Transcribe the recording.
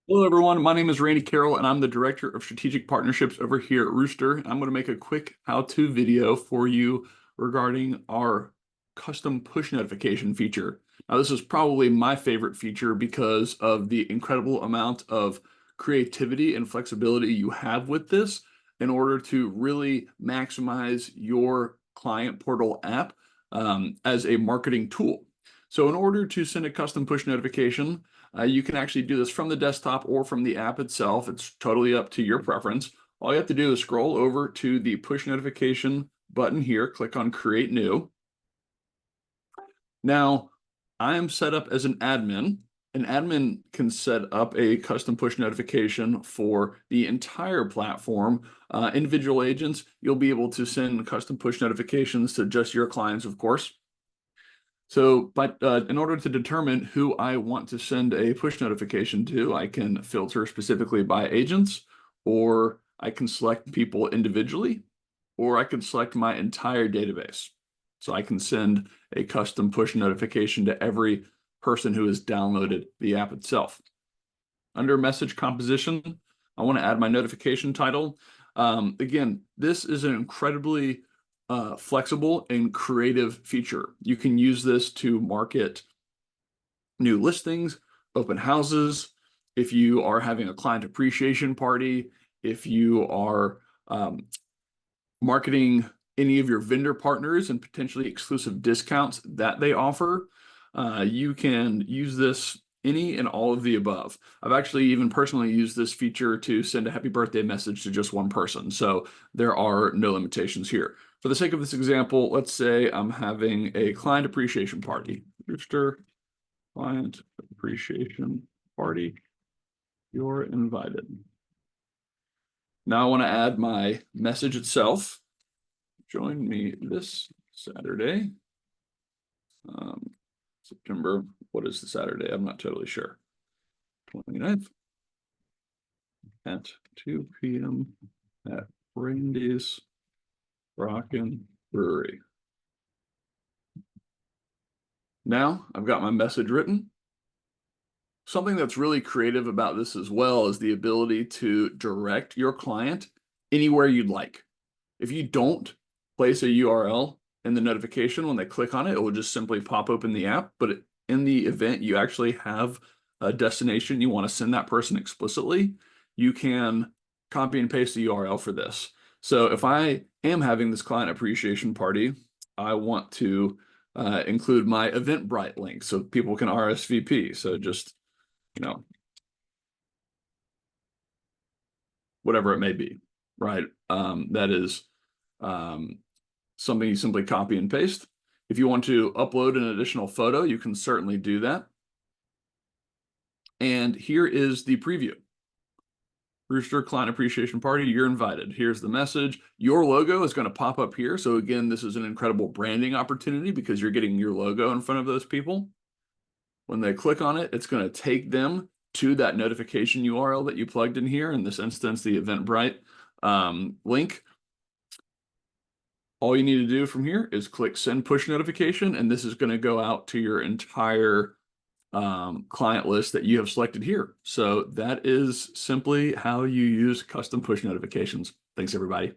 Hello, everyone. My name is Randy Carroll, and I'm the Director of Strategic Partnerships over here at Ruuster. I'm going to make a quick how-to video for you regarding our custom push notification feature. Now, this is probably my favorite feature because of the incredible amount of creativity and flexibility you have with this in order to really maximize your client portal app as a marketing tool. So in order to send a custom push notification, you can actually do this from the desktop or from the app itself. It's totally up to your preference. All you have to do is scroll over to the push notification button here, click on Create New. Now, I am set up as an admin. An admin can set up a custom push notification for the entire platform. Individual agents, you'll be able to send custom push notifications to just your clients, of course. So, but in order to determine who I want to send a push notification to, I can filter specifically by agents, or I can select people individually, or I can select my entire database. So I can send a custom push notification to every person who has downloaded the app itself. Under message composition, I want to add my notification title. Again, this is an incredibly flexible and creative feature. You can use this to market new listings, open houses, if you are having a client appreciation party, if you are marketing any of your vendor partners and potentially exclusive discounts that they offer. You can use this any and all of the above. I've actually even personally used this feature to send a happy birthday message to just one person. So there are no limitations here. For the sake of this example, let's say I'm having a client appreciation party. Ruuster client appreciation party. You're invited. Now I want to add my message itself. Join me this Saturday. September, what is the Saturday? I'm not totally sure. 29th at 2 p.m. at Randy's Rockin' Brewery. Now I've got my message written. Something that's really creative about this as well is the ability to direct your client anywhere you'd like. If you don't place a URL in the notification, when they click on it, it will just simply pop open the app. But in the event you actually have a destination you want to send that person explicitly, you can copy and paste the URL for this. So if I am having this client appreciation party, I want to include my Eventbrite link so people can RSVP. So just, whatever it may be, right? That is something you simply copy and paste. If you want to upload an additional photo, you can certainly do that. And here is the preview. Ruuster Client Appreciation Party, you're invited. Here's the message. Your logo is going to pop up here. So again, this is an incredible branding opportunity because you're getting your logo in front of those people. When they click on it, it's going to take them to that notification URL that you plugged in here. In this instance, the Eventbrite link. All you need to do from here is click send push notification, and this is going to go out to your entire client list that you have selected here. So that is simply how you use custom push notifications. Thanks, everybody.